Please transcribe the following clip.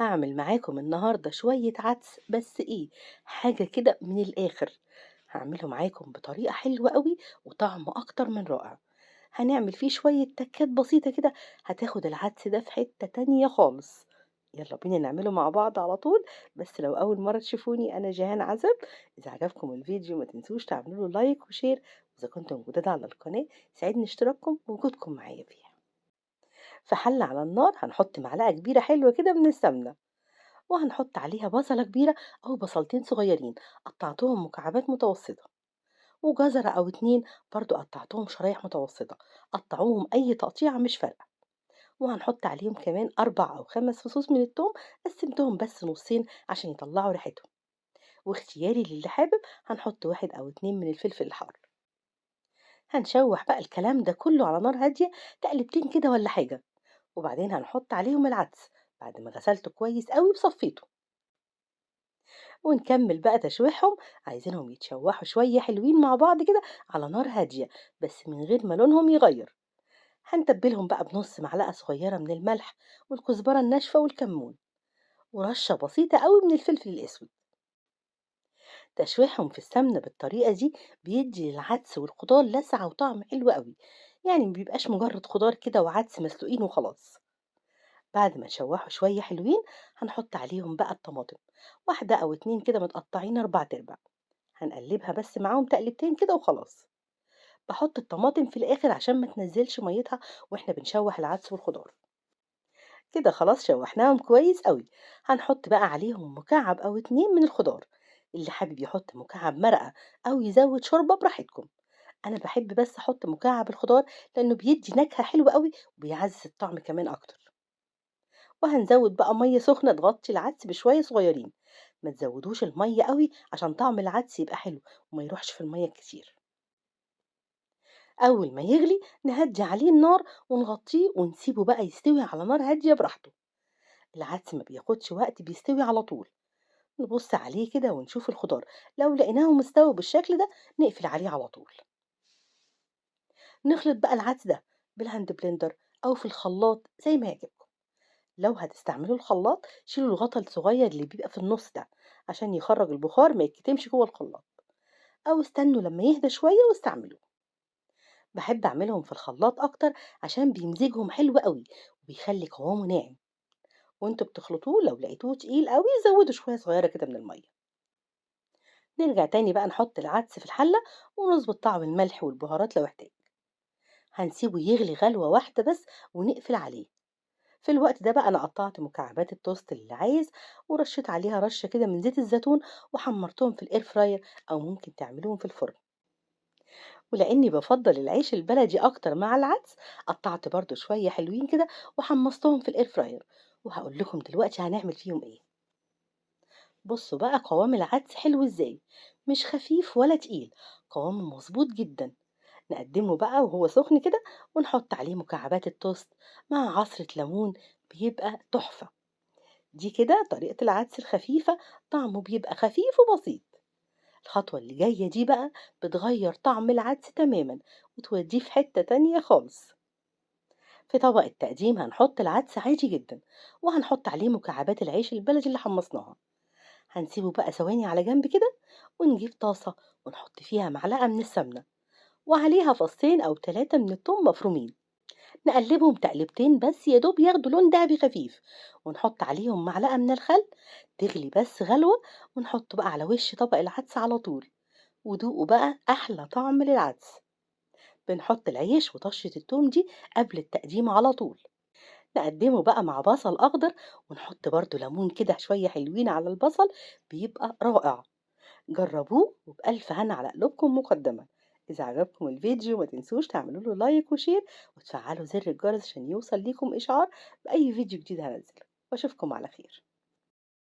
هاعمل معاكم النهاردة شوية عدس بس إيه، حاجة كده من الآخر. هاعمله معاكم بطريقة حلوة أوي وطعمه أكتر من رائع. هنعمل فيه شوية تكات بسيطة كده هتاخد العدس ده في حتة تانية خالص. يلا بينا نعمله مع بعض على طول. بس لو أول مرة تشوفوني أنا جيهان عزب. إذا عجبكم الفيديو ما تنسوش تعملوا له لايك وشير، وإذا كنتم جداد على القناة يسعدني اشتراككم ووجودكم معايا فيها. في حلة على النار هنحط معلقة كبيرة حلوة كده من السمنة، وهنحط عليها بصلة كبيرة أو بصلتين صغيرين قطعتهم مكعبات متوسطة، وجزرة أو اتنين برضو قطعتهم شرايح متوسطة. قطعوهم أي تقطيعة مش فارقة. وهنحط عليهم كمان 4 أو 5 فصوص من التوم، قسمتهم بس نصين عشان يطلعوا ريحتهم. واختياري للي حابب هنحط 1 أو 2 من الفلفل الحار. هنشوح بقى الكلام ده كله على نار هادية تقلبتين كده ولا حاجة، وبعدين هنحط عليهم العدس بعد ما غسلته كويس قوي وصفيته، ونكمل بقى تشويحهم. عايزينهم يتشوحوا شوية حلوين مع بعض كده على نار هادية، بس من غير ما لونهم يغير. هنتبلهم بقى بنص معلقة صغيرة من الملح والكزبرة الناشفة والكمون، ورشة بسيطة قوي من الفلفل الأسود. تشويحهم في السمنة بالطريقة دي بيدي للعدس والخضار لسعة وطعم حلو قوي، يعني مبيبقاش مجرد خضار كده وعدس مسلوقين وخلاص. بعد ما نشوحوا شوية حلوين هنحط عليهم بقى الطماطم، 1 أو 2 كده متقطعين 4 تربع. هنقلبها بس معاهم تقلبتين كده وخلاص. بحط الطماطم في الآخر عشان ما تنزلش ميتها واحنا بنشوح العدس والخضار. كده خلاص شوحناهم كويس قوي. هنحط بقى عليهم مكعب أو 2 من الخضار. اللي حابب يحط مكعب مرقة أو يزود شوربة براحتكم. أنا بحب بس أحط مكعب الخضار لأنه بيدي نكهة حلوة قوي وبيعزز الطعم كمان أكتر. وهنزود بقى مية سخنة تغطي العدس بشوية صغيرين. ما تزودوش المية قوي عشان طعم العدس يبقى حلو وما يروحش في المية كتير. أول ما يغلي نهدي عليه النار ونغطيه ونسيبه بقى يستوي على نار هادية براحته. العدس ما بياخدش وقت، بيستوي على طول. نبص عليه كده ونشوف الخضار، لو لقيناه مستوي بالشكل ده نقفل عليه على طول. نخلط بقى العدس ده بالهاند بلندر أو في الخلاط زي ما يعجبكم. لو هتستعملوا الخلاط شيلوا الغطا الصغير اللي بيبقى في النص ده عشان يخرج البخار ما يتكتمش جوه الخلاط، أو استنوا لما يهدى شوية واستعملوه. بحب أعملهم في الخلاط أكتر عشان بيمزجهم حلو قوي وبيخلي قوامه ناعم. وانتوا بتخلطوه لو لقيتوه تقيل قوي زودوا شوية صغيرة كده من المية. نرجع تاني بقى نحط العدس في الحلة ونظبط طعم الملح والبهارات لو احتاج. هنسيبه يغلي غلوة واحدة بس ونقفل عليه. في الوقت ده بقى أنا قطعت مكعبات التوست اللي عايز، ورشيت عليها رشة كده من زيت الزيتون، وحمرتهم في الاير فراير أو ممكن تعملوهم في الفرن. ولأني بفضل العيش البلدي أكتر مع العدس قطعت برضو شوية حلوين كده وحمصتهم في الاير فراير. وهقول لكم دلوقتي هنعمل فيهم ايه. بصوا بقى قوام العدس حلو ازاي، مش خفيف ولا تقيل، قوامه مظبوط جدا. نقدمه بقى وهو سخن كده ونحط عليه مكعبات التوست مع عصرة ليمون، بيبقى تحفة. دي كده طريقة العدس الخفيفة، طعمه بيبقى خفيف وبسيط. الخطوة اللي جاية دي بقى بتغير طعم العدس تماما وتوديه في حتة تانية خالص. في طبق التقديم هنحط العدس عادي جدا، وهنحط عليه مكعبات العيش البلدي اللي حمصناها. هنسيبه بقى ثواني على جنب كده، ونجيب طاسة ونحط فيها معلقة من السمنة وعليها فصين أو 3 من الثوم مفرومين. نقلبهم تقلبتين بس يا دوب ياخدوا لون دهبي خفيف، ونحط عليهم معلقة من الخل تغلي بس غلوة، ونحط بقى على وش طبق العدس على طول. ودوقوا بقى أحلى طعم للعدس. بنحط العيش وطشة التوم دي قبل التقديم على طول. نقدمه بقى مع بصل أخضر، ونحط برضو ليمون كده شوية حلوين على البصل، بيبقى رائع. جربوه وبألف هنا على قلوبكم مقدما. إذا عجبكم الفيديو ما تنسوش تعملوا له لايك وشير وتفعلوا زر الجرس عشان يوصل ليكم إشعار بأي فيديو جديد هنزله. وأشوفكم على خير.